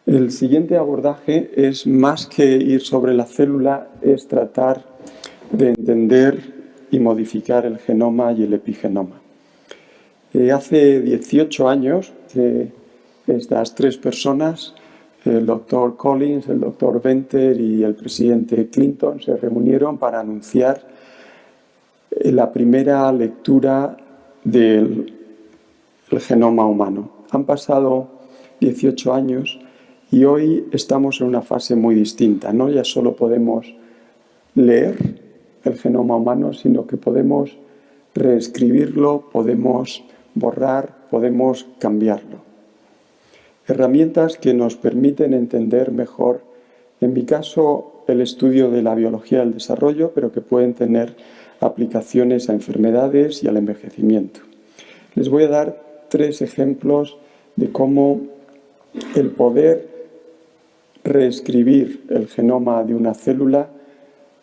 El siguiente abordaje es más que ir sobre la célula, es tratar de entender y modificar el genoma y el epigenoma. Hace 18 años que estas tres personas, el doctor Collins, el doctor Venter y el presidente Clinton, se reunieron para anunciar la primera lectura del genoma humano. Han pasado 18 años y hoy estamos en una fase muy distinta. No ya solo podemos leer el genoma humano, sino que podemos reescribirlo, podemos borrar, podemos cambiarlo. Herramientas que nos permiten entender mejor, en mi caso, el estudio de la biología del desarrollo, pero que pueden tener aplicaciones a enfermedades y al envejecimiento. Les voy a dar 3 ejemplos de cómo el poder reescribir el genoma de una célula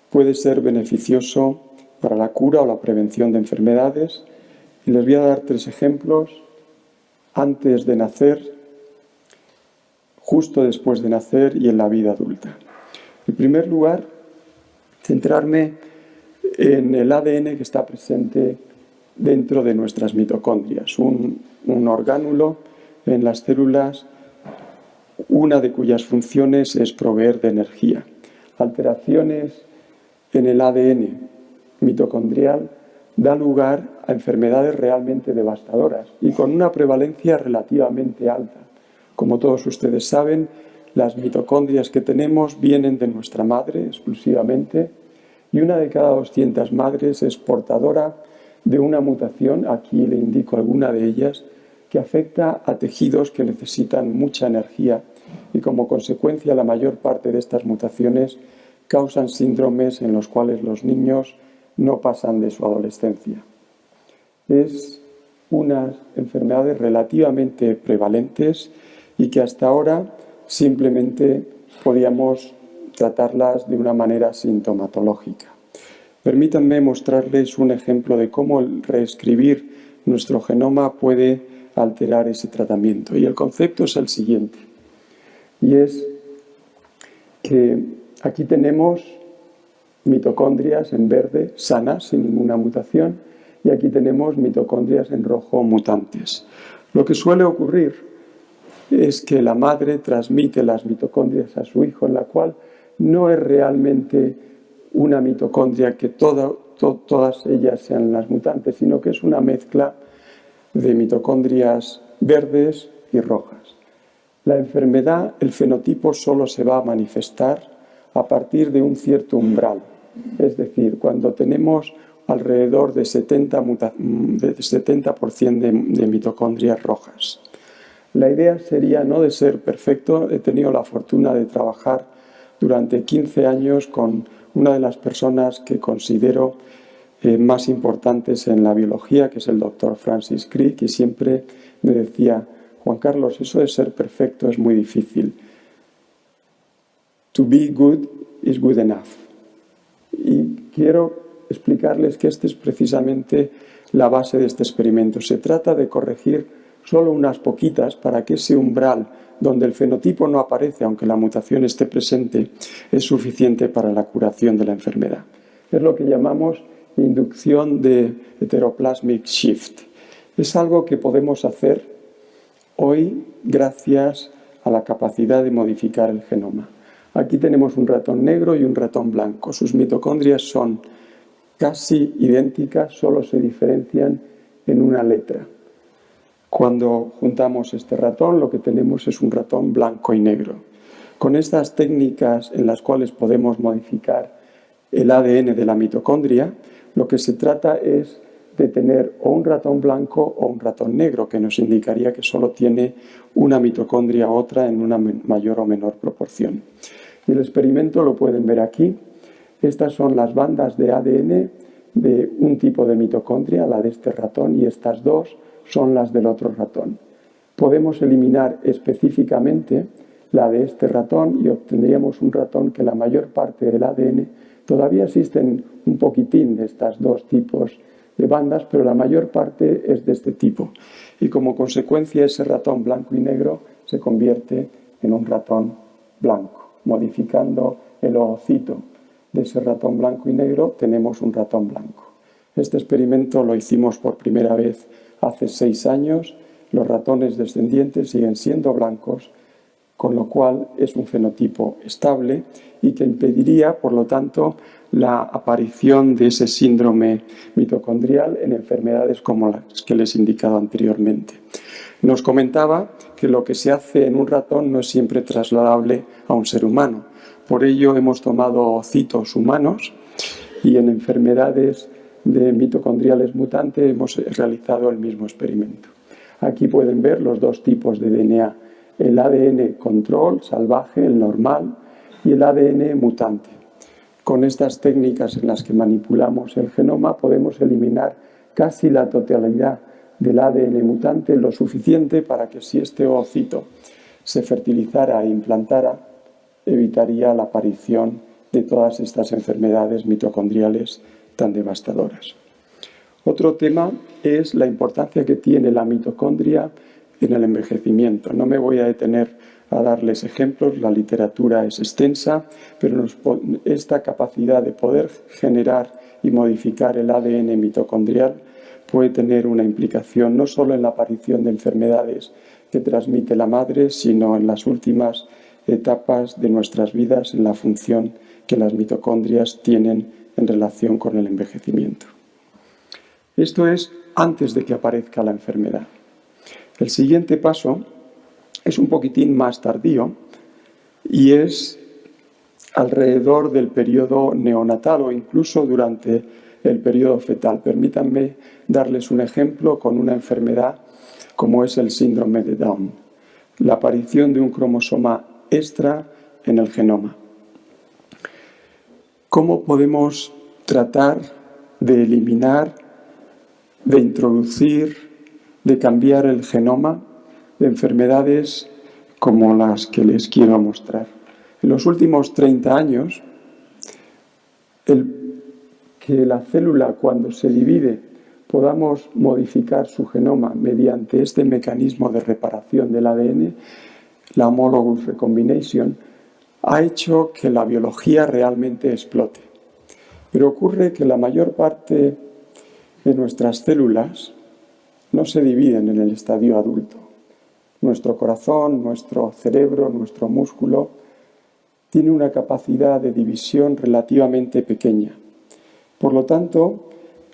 puede ser beneficioso para la cura o la prevención de enfermedades. Y les voy a dar 3 ejemplos antes de nacer, justo después de nacer y en la vida adulta. En primer lugar, centrarme en el ADN que está presente dentro de nuestras mitocondrias, un orgánulo en las células, una de cuyas funciones es proveer de energía. Alteraciones en el ADN mitocondrial da lugar a enfermedades realmente devastadoras y con una prevalencia relativamente alta. Como todos ustedes saben, las mitocondrias que tenemos vienen de nuestra madre exclusivamente y una de cada 200 madres es portadora de una mutación, aquí le indico alguna de ellas, que afecta a tejidos que necesitan mucha energía y como consecuencia la mayor parte de estas mutaciones causan síndromes en los cuales los niños no pasan de su adolescencia. Es unas enfermedades relativamente prevalentes y que hasta ahora simplemente podíamos tratarlas de una manera sintomatológica. Permítanme mostrarles un ejemplo de cómo el reescribir nuestro genoma puede alterar ese tratamiento. Y el concepto es el siguiente. Y es que aquí tenemos mitocondrias en verde, sanas, sin ninguna mutación, y aquí tenemos mitocondrias en rojo, mutantes. Lo que suele ocurrir es que la madre transmite las mitocondrias a su hijo, en la cual no es realmente una mitocondria que todas ellas sean las mutantes, sino que es una mezcla de mitocondrias verdes y rojas. La enfermedad, el fenotipo solo se va a manifestar a partir de un cierto umbral, es decir, cuando tenemos alrededor de 70% de mitocondrias rojas. La idea sería no de ser perfecto. He tenido la fortuna de trabajar durante 15 años con una de las personas que considero más importantes en la biología, que es el doctor Francis Crick, y siempre me decía: Juan Carlos, eso de ser perfecto es muy difícil. To be good is good enough. Y quiero explicarles que esta es precisamente la base de este experimento. Se trata de corregir solo unas poquitas para que ese umbral donde el fenotipo no aparece, aunque la mutación esté presente, es suficiente para la curación de la enfermedad. Es lo que llamamos inducción de heteroplasmic shift. Es algo que podemos hacer hoy gracias a la capacidad de modificar el genoma. Aquí tenemos un ratón negro y un ratón blanco. Sus mitocondrias son casi idénticas, solo se diferencian en una letra. Cuando juntamos este ratón, lo que tenemos es un ratón blanco y negro. Con estas técnicas en las cuales podemos modificar el ADN de la mitocondria, lo que se trata es de tener o un ratón blanco o un ratón negro, que nos indicaría que solo tiene una mitocondria u otra en una mayor o menor proporción. Y el experimento lo pueden ver aquí. Estas son las bandas de ADN de un tipo de mitocondria, la de este ratón, y estas dos son las del otro ratón. Podemos eliminar específicamente la de este ratón y obtendríamos un ratón que la mayor parte del ADN, todavía existen un poquitín de estos dos tipos de bandas, pero la mayor parte es de este tipo. Y como consecuencia ese ratón blanco y negro se convierte en un ratón blanco. Modificando el ovocito de ese ratón blanco y negro, tenemos un ratón blanco. Este experimento lo hicimos por primera vez hace 6 años. Los ratones descendientes siguen siendo blancos, con lo cual es un fenotipo estable y que impediría, por lo tanto, la aparición de ese síndrome mitocondrial en enfermedades como las que les he indicado anteriormente. Nos comentaba que lo que se hace en un ratón no es siempre trasladable a un ser humano. Por ello hemos tomado ovocitos humanos y en enfermedades de mitocondriales mutantes hemos realizado el mismo experimento. Aquí pueden ver los dos tipos de DNA, el ADN control, salvaje, el normal, y el ADN mutante. Con estas técnicas en las que manipulamos el genoma podemos eliminar casi la totalidad del ADN mutante, lo suficiente para que si este ovocito se fertilizara e implantara, evitaría la aparición de todas estas enfermedades mitocondriales tan devastadoras. Otro tema es la importancia que tiene la mitocondria en el envejecimiento. No me voy a detener a darles ejemplos, la literatura es extensa, pero esta capacidad de poder generar y modificar el ADN mitocondrial puede tener una implicación no solo en la aparición de enfermedades que transmite la madre, sino en las últimas etapas de nuestras vidas, en la función que las mitocondrias tienen en relación con el envejecimiento. Esto es antes de que aparezca la enfermedad. El siguiente paso es un poquitín más tardío y es alrededor del periodo neonatal o incluso durante el periodo fetal. Permítanme darles un ejemplo con una enfermedad como es el síndrome de Down, la aparición de un cromosoma extra en el genoma. ¿Cómo podemos tratar de eliminar, de introducir, de cambiar el genoma de enfermedades como las que les quiero mostrar? En los últimos 30 años, que la célula cuando se divide podamos modificar su genoma mediante este mecanismo de reparación del ADN, la homologous recombination, ha hecho que la biología realmente explote. Pero ocurre que la mayor parte de nuestras células no se dividen en el estadio adulto. Nuestro corazón, nuestro cerebro, nuestro músculo tiene una capacidad de división relativamente pequeña. Por lo tanto,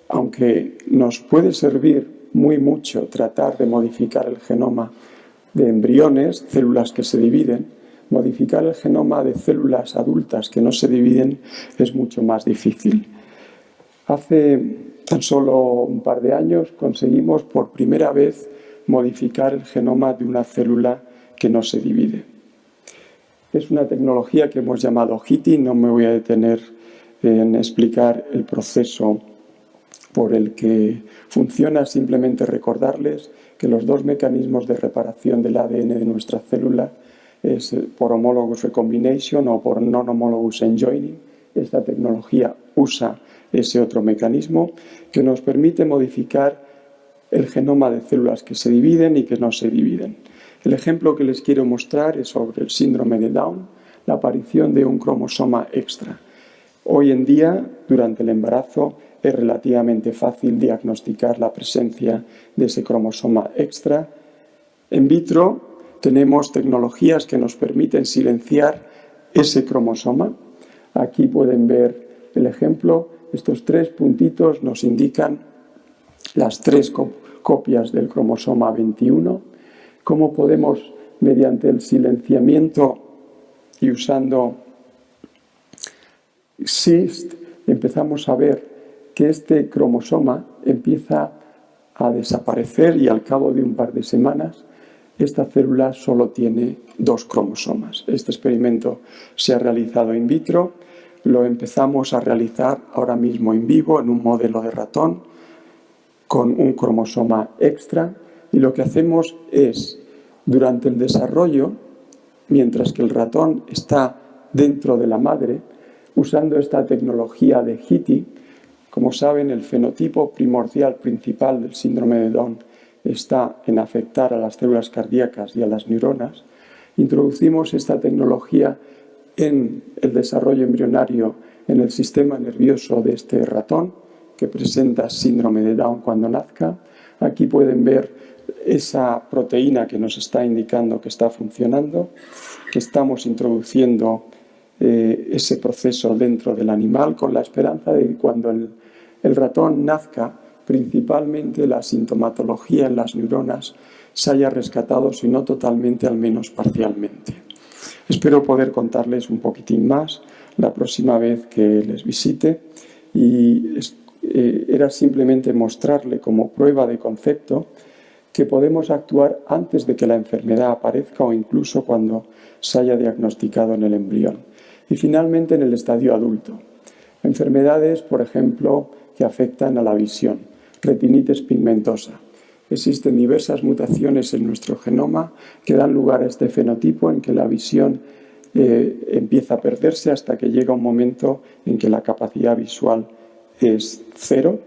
aunque nos puede servir muy mucho tratar de modificar el genoma de embriones, células que se dividen, modificar el genoma de células adultas que no se dividen es mucho más difícil. Hace tan solo un par de años conseguimos por primera vez modificar el genoma de una célula que no se divide. Es una tecnología que hemos llamado HITI, no me voy a detener en explicar el proceso por el que funciona, simplemente recordarles que los dos mecanismos de reparación del ADN de nuestra célula es por homologous recombination o por non-homologous enjoining. Esta tecnología usa ese otro mecanismo que nos permite modificar el genoma de células que se dividen y que no se dividen. El ejemplo que les quiero mostrar es sobre el síndrome de Down, la aparición de un cromosoma extra. Hoy en día, durante el embarazo, es relativamente fácil diagnosticar la presencia de ese cromosoma extra. En vitro tenemos tecnologías que nos permiten silenciar ese cromosoma. Aquí pueden ver el ejemplo. Estos 3 puntitos nos indican las 3 copias del cromosoma 21. Cómo podemos, mediante el silenciamiento y usando CIST, empezamos a ver que este cromosoma empieza a desaparecer y al cabo de un par de semanas esta célula solo tiene 2 cromosomas. Este experimento se ha realizado in vitro, lo empezamos a realizar ahora mismo in vivo en un modelo de ratón con un cromosoma extra y lo que hacemos es, durante el desarrollo, mientras que el ratón está dentro de la madre, usando esta tecnología de HITI, como saben, el fenotipo primordial principal del síndrome de Down está en afectar a las células cardíacas y a las neuronas. Introducimos esta tecnología en el desarrollo embrionario en el sistema nervioso de este ratón, que presenta síndrome de Down cuando nazca. Aquí pueden ver esa proteína que nos está indicando que está funcionando, que estamos introduciendo ese proceso dentro del animal con la esperanza de que cuando el ratón nazca, principalmente la sintomatología en las neuronas se haya rescatado, si no totalmente, al menos parcialmente. Espero poder contarles un poquitín más la próxima vez que les visite y era simplemente mostrarle como prueba de concepto que podemos actuar antes de que la enfermedad aparezca o incluso cuando se haya diagnosticado en el embrión. Y finalmente en el estadio adulto. Enfermedades, por ejemplo, que afectan a la visión. Retinitis pigmentosa. Existen diversas mutaciones en nuestro genoma que dan lugar a este fenotipo en que la visión empieza a perderse hasta que llega un momento en que la capacidad visual es cero.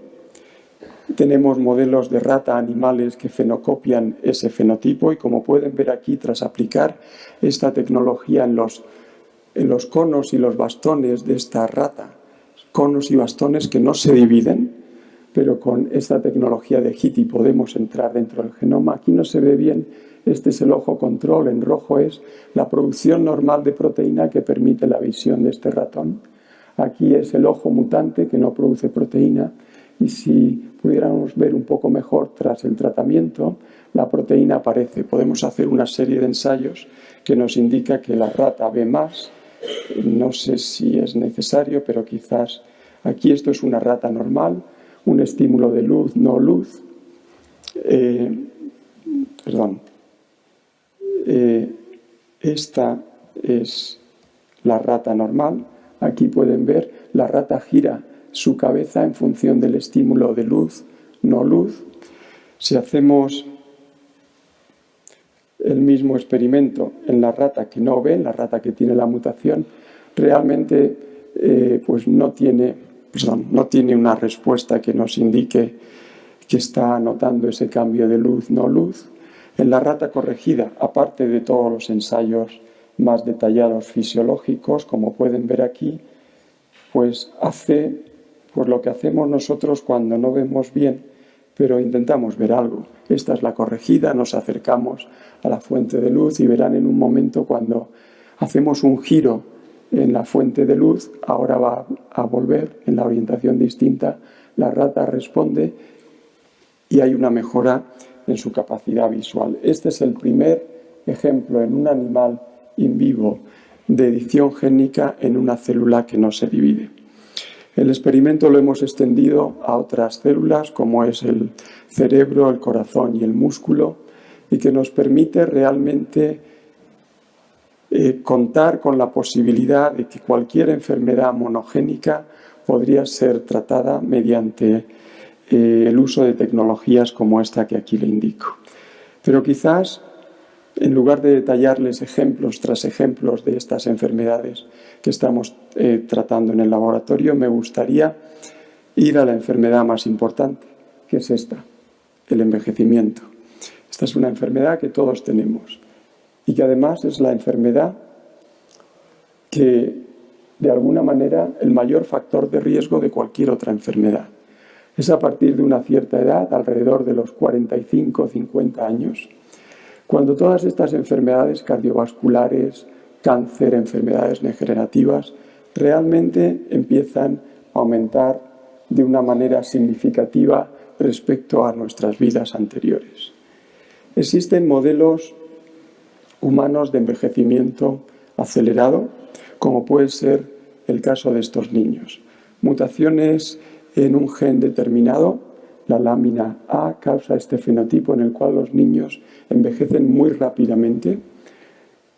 Tenemos modelos de rata animales que fenocopian ese fenotipo y, como pueden ver aquí, tras aplicar esta tecnología en los conos y los bastones de esta rata, conos y bastones que no se dividen, pero con esta tecnología de HITI podemos entrar dentro del genoma. Aquí no se ve bien, este es el ojo control, en rojo es la producción normal de proteína que permite la visión de este ratón. Aquí es el ojo mutante que no produce proteína y si pudiéramos ver un poco mejor tras el tratamiento, la proteína aparece. Podemos hacer una serie de ensayos que nos indica que la rata ve más. No sé si es necesario, pero quizás aquí esto es una rata normal, un estímulo de luz, no luz. Esta es la rata normal. Aquí pueden ver, la rata gira su cabeza en función del estímulo de luz, no luz. Si hacemos el mismo experimento en la rata que no ve, en la rata que tiene la mutación, realmente pues no tiene una respuesta que nos indique que está notando ese cambio de luz, no luz. En la rata corregida, aparte de todos los ensayos más detallados fisiológicos, como pueden ver aquí, pues hace lo que hacemos nosotros cuando no vemos bien, pero intentamos ver algo. Esta es la corregida, nos acercamos a la fuente de luz y verán en un momento cuando hacemos un giro en la fuente de luz, ahora va a volver en la orientación distinta, la rata responde y hay una mejora en su capacidad visual. Este es el primer ejemplo en un animal in vivo de edición génica en una célula que no se divide. El experimento lo hemos extendido a otras células como es el cerebro, el corazón y el músculo y que nos permite realmente contar con la posibilidad de que cualquier enfermedad monogénica podría ser tratada mediante el uso de tecnologías como esta que aquí le indico. Pero quizás, en lugar de detallarles ejemplos tras ejemplos de estas enfermedades que estamos tratando en el laboratorio, me gustaría ir a la enfermedad más importante, que es esta, el envejecimiento. Esta es una enfermedad que todos tenemos y que además es la enfermedad que, de alguna manera, el mayor factor de riesgo de cualquier otra enfermedad. Es a partir de una cierta edad, alrededor de los 45 o 50 años, cuando todas estas enfermedades cardiovasculares, cáncer, enfermedades degenerativas, realmente empiezan a aumentar de una manera significativa respecto a nuestras vidas anteriores. Existen modelos humanos de envejecimiento acelerado, como puede ser el caso de estos niños. Mutaciones en un gen determinado, la lámina A, causa este fenotipo en el cual los niños envejecen muy rápidamente.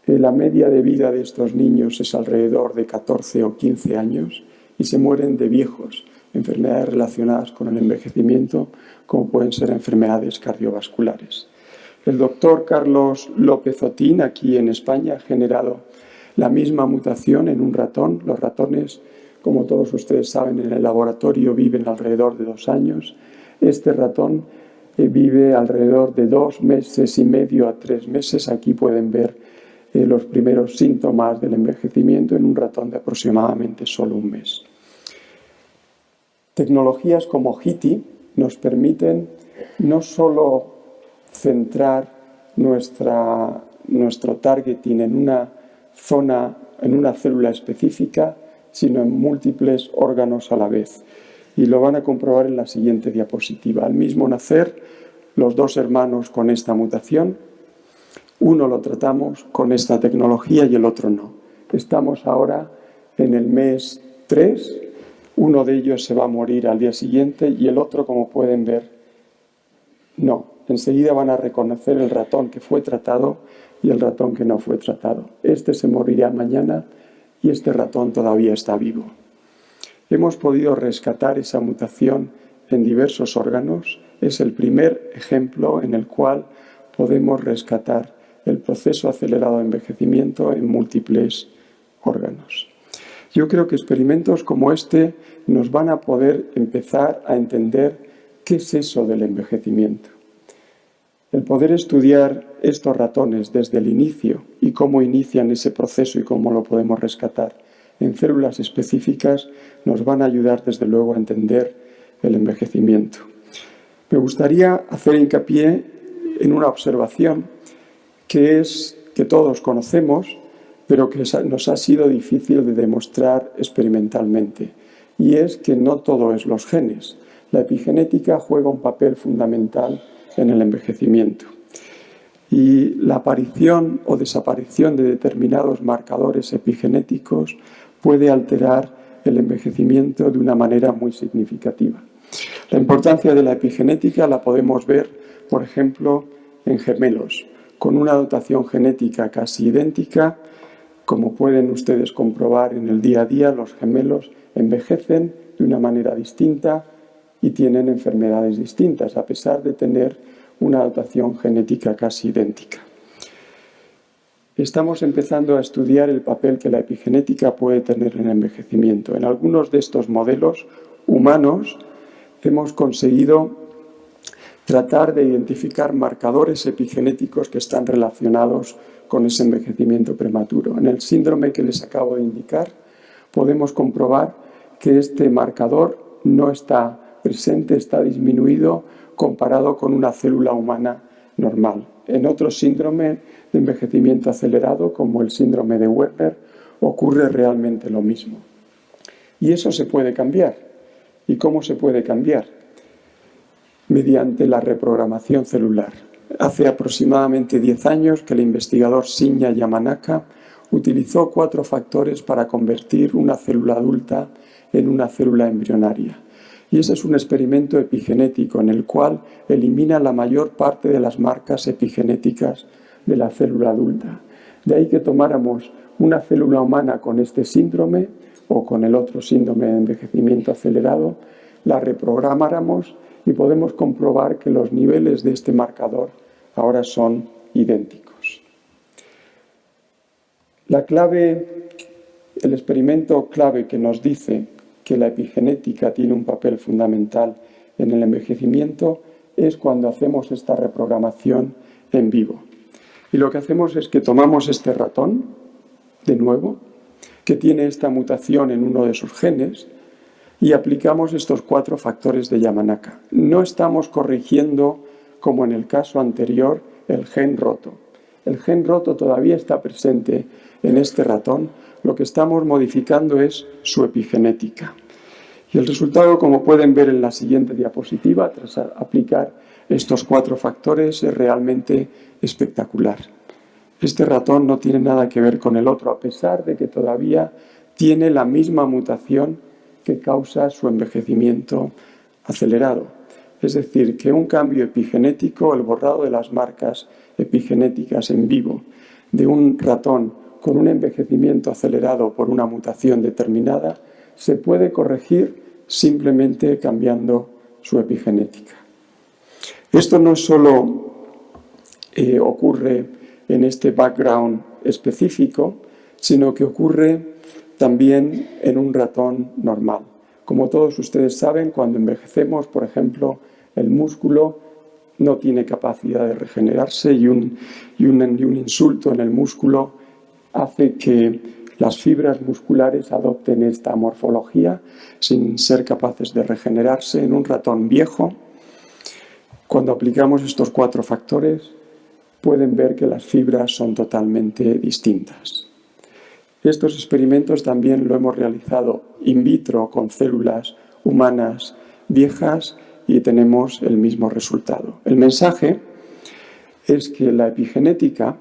La media de vida de estos niños es alrededor de 14 o 15 años y se mueren de viejos. Enfermedades relacionadas con el envejecimiento, como pueden ser enfermedades cardiovasculares. El doctor Carlos López Otín, aquí en España, ha generado la misma mutación en un ratón. Los ratones, como todos ustedes saben, en el laboratorio viven alrededor de 2 años. Este ratón vive alrededor de 2 meses y medio a 3 meses. Aquí pueden ver los primeros síntomas del envejecimiento en un ratón de aproximadamente solo un mes. Tecnologías como HITI nos permiten no solo centrar nuestro targeting en una zona, en una célula específica, sino en múltiples órganos a la vez. Y lo van a comprobar en la siguiente diapositiva. Al mismo nacer, los dos hermanos con esta mutación, uno lo tratamos con esta tecnología y el otro no. Estamos ahora en el mes 3, uno de ellos se va a morir al día siguiente y el otro, como pueden ver, no. Enseguida van a reconocer el ratón que fue tratado y el ratón que no fue tratado. Este se morirá mañana y este ratón todavía está vivo. Hemos podido rescatar esa mutación en diversos órganos. Es el primer ejemplo en el cual podemos rescatar el proceso acelerado de envejecimiento en múltiples órganos. Yo creo que experimentos como este nos van a poder empezar a entender qué es eso del envejecimiento. El poder estudiar estos ratones desde el inicio y cómo inician ese proceso y cómo lo podemos rescatar en células específicas nos van a ayudar desde luego a entender el envejecimiento. Me gustaría hacer hincapié en una observación que todos conocemos, pero que nos ha sido difícil de demostrar experimentalmente, y es que no todo es los genes. La epigenética juega un papel fundamental en el envejecimiento. Y la aparición o desaparición de determinados marcadores epigenéticos puede alterar el envejecimiento de una manera muy significativa. La importancia de la epigenética la podemos ver, por ejemplo, en gemelos, con una dotación genética casi idéntica. Como pueden ustedes comprobar en el día a día, los gemelos envejecen de una manera distinta y tienen enfermedades distintas, a pesar de tener una dotación genética casi idéntica. Estamos empezando a estudiar el papel que la epigenética puede tener en el envejecimiento. En algunos de estos modelos humanos hemos conseguido tratar de identificar marcadores epigenéticos que están relacionados con ese envejecimiento prematuro. En el síndrome que les acabo de indicar, podemos comprobar que este marcador no está presente, está disminuido comparado con una célula humana normal. En otro síndrome de envejecimiento acelerado, como el síndrome de Werner, ocurre realmente lo mismo. Y eso se puede cambiar. ¿Y cómo se puede cambiar? Mediante la reprogramación celular. Hace aproximadamente 10 años que el investigador Shinya Yamanaka utilizó 4 factores para convertir una célula adulta en una célula embrionaria. Y ese es un experimento epigenético en el cual elimina la mayor parte de las marcas epigenéticas de la célula adulta. De ahí que tomáramos una célula humana con este síndrome o con el otro síndrome de envejecimiento acelerado, la reprogramáramos y podemos comprobar que los niveles de este marcador ahora son idénticos. El experimento clave que nos dice que la epigenética tiene un papel fundamental en el envejecimiento es cuando hacemos esta reprogramación en vivo. Y lo que hacemos es que tomamos este ratón, de nuevo, que tiene esta mutación en uno de sus genes, y aplicamos estos 4 factores de Yamanaka. No estamos corrigiendo, como en el caso anterior, el gen roto. El gen roto todavía está presente en este ratón. Lo que estamos modificando es su epigenética. Y el resultado, como pueden ver en la siguiente diapositiva, tras aplicar estos 4 factores, es realmente espectacular. Este ratón no tiene nada que ver con el otro, a pesar de que todavía tiene la misma mutación que causa su envejecimiento acelerado. Es decir, que un cambio epigenético, el borrado de las marcas epigenéticas en vivo de un ratón con un envejecimiento acelerado por una mutación determinada, se puede corregir simplemente cambiando su epigenética. Esto no solo ocurre en este background específico, sino que ocurre también en un ratón normal. Como todos ustedes saben, cuando envejecemos, por ejemplo, el músculo no tiene capacidad de regenerarse y un insulto en el músculo hace que las fibras musculares adopten esta morfología sin ser capaces de regenerarse. En un ratón viejo, cuando aplicamos estos 4 factores, pueden ver que las fibras son totalmente distintas. Estos experimentos también lo hemos realizado in vitro con células humanas viejas y tenemos el mismo resultado. El mensaje es que la epigenética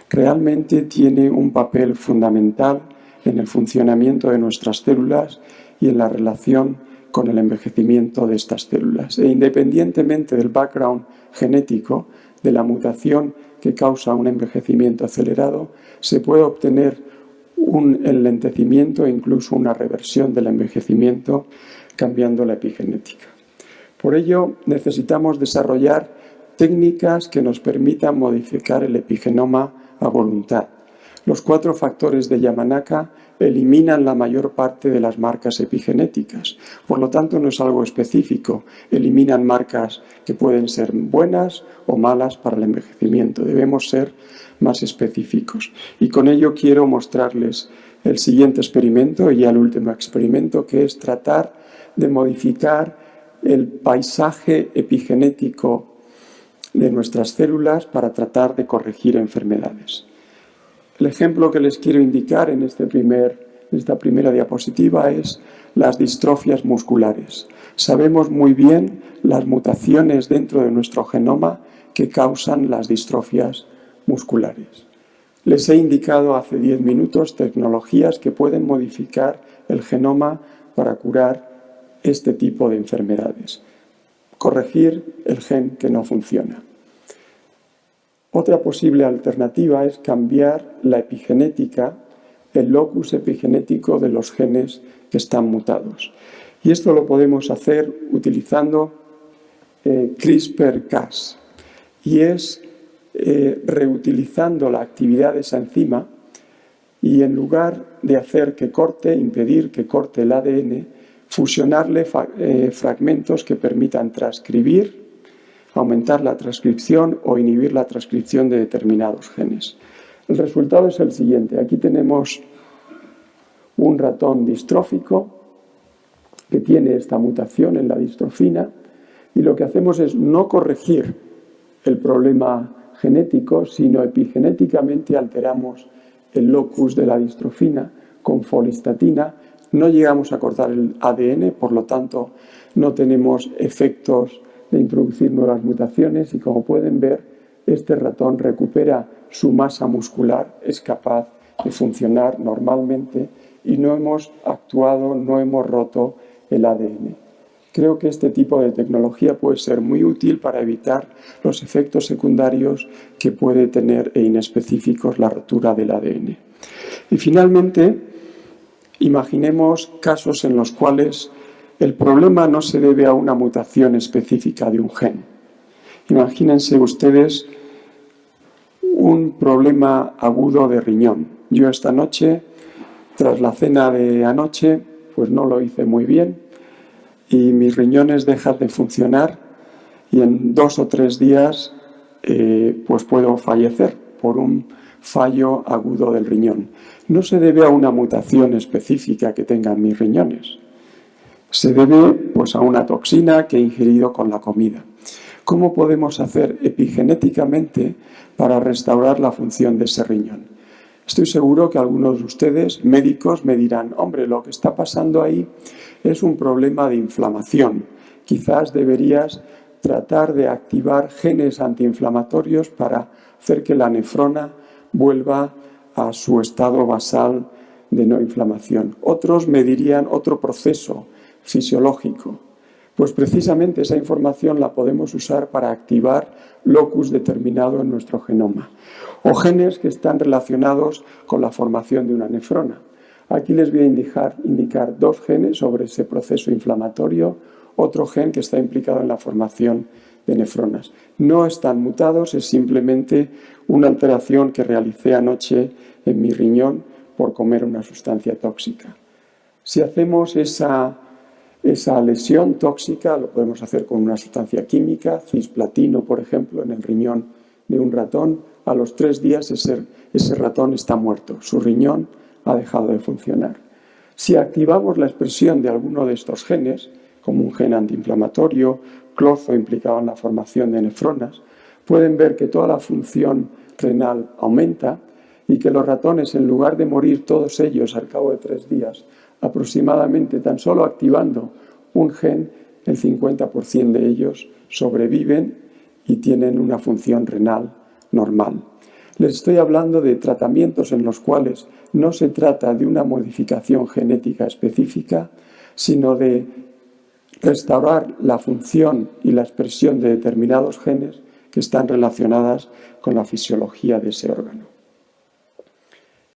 realmente tiene un papel fundamental en el funcionamiento de nuestras células y en la relación con el envejecimiento de estas células. E independientemente del background genético, de la mutación que causa un envejecimiento acelerado, se puede obtener un enlentecimiento e incluso una reversión del envejecimiento cambiando la epigenética. Por ello, necesitamos desarrollar técnicas que nos permitan modificar el epigenoma a voluntad. Los 4 factores de Yamanaka eliminan la mayor parte de las marcas epigenéticas. Por lo tanto, no es algo específico. Eliminan marcas que pueden ser buenas o malas para el envejecimiento. Debemos ser más específicos. Y con ello quiero mostrarles el siguiente experimento y ya el último experimento, que es tratar de modificar el paisaje epigenético de nuestras células para tratar de corregir enfermedades. El ejemplo que les quiero indicar en esta primera diapositiva es las distrofias musculares. Sabemos muy bien las mutaciones dentro de nuestro genoma que causan las distrofias musculares. Les he indicado hace 10 minutos tecnologías que pueden modificar el genoma para curar este tipo de enfermedades. Corregir el gen que no funciona. Otra posible alternativa es cambiar la epigenética, el locus epigenético de los genes que están mutados. Y esto lo podemos hacer utilizando CRISPR-Cas. Y es reutilizando la actividad de esa enzima y en lugar de hacer que corte, impedir que corte el ADN, fusionarle fragmentos que permitan transcribir, aumentar la transcripción o inhibir la transcripción de determinados genes. El resultado es el siguiente. Aquí tenemos un ratón distrófico que tiene esta mutación en la distrofina y lo que hacemos es no corregir el problema genético, sino epigenéticamente alteramos el locus de la distrofina con folistatina. No llegamos a cortar el ADN, por lo tanto no tenemos efectos de introducir nuevas mutaciones y como pueden ver, este ratón recupera su masa muscular, es capaz de funcionar normalmente y no hemos actuado, no hemos roto el ADN. Creo que este tipo de tecnología puede ser muy útil para evitar los efectos secundarios que puede tener e inespecíficos la rotura del ADN. Y finalmente, imaginemos casos en los cuales el problema no se debe a una mutación específica de un gen. Imagínense ustedes un problema agudo de riñón. Yo esta noche, tras la cena de anoche, pues no lo hice muy bien y mis riñones dejan de funcionar y en 2 o 3 días pues puedo fallecer por un fallo agudo del riñón. No se debe a una mutación específica que tengan mis riñones. Se debe pues, a una toxina que he ingerido con la comida. ¿Cómo podemos hacer epigenéticamente para restaurar la función de ese riñón? Estoy seguro que algunos de ustedes, médicos, me dirán, hombre, lo que está pasando ahí es un problema de inflamación. Quizás deberías tratar de activar genes antiinflamatorios para hacer que la nefrona vuelva a su estado basal de no inflamación. Otros me dirían otro proceso fisiológico. Pues precisamente esa información la podemos usar para activar locus determinado en nuestro genoma o genes que están relacionados con la formación de una nefrona. Aquí les voy a indicar 2 genes sobre ese proceso inflamatorio, otro gen que está implicado en la formación de nefronas. No están mutados, es simplemente una alteración que realicé anoche en mi riñón por comer una sustancia tóxica. Si hacemos esa lesión tóxica, lo podemos hacer con una sustancia química, cisplatino, por ejemplo, en el riñón de un ratón. A los 3 días ese ratón está muerto, su riñón ha dejado de funcionar. Si activamos la expresión de alguno de estos genes, como un gen antiinflamatorio, clozo implicado en la formación de nefronas, pueden ver que toda la función renal aumenta y que los ratones, en lugar de morir todos ellos al cabo de 3 días, aproximadamente tan solo activando un gen, el 50% de ellos sobreviven y tienen una función renal normal. Les estoy hablando de tratamientos en los cuales no se trata de una modificación genética específica, sino de restaurar la función y la expresión de determinados genes que están relacionadas con la fisiología de ese órgano.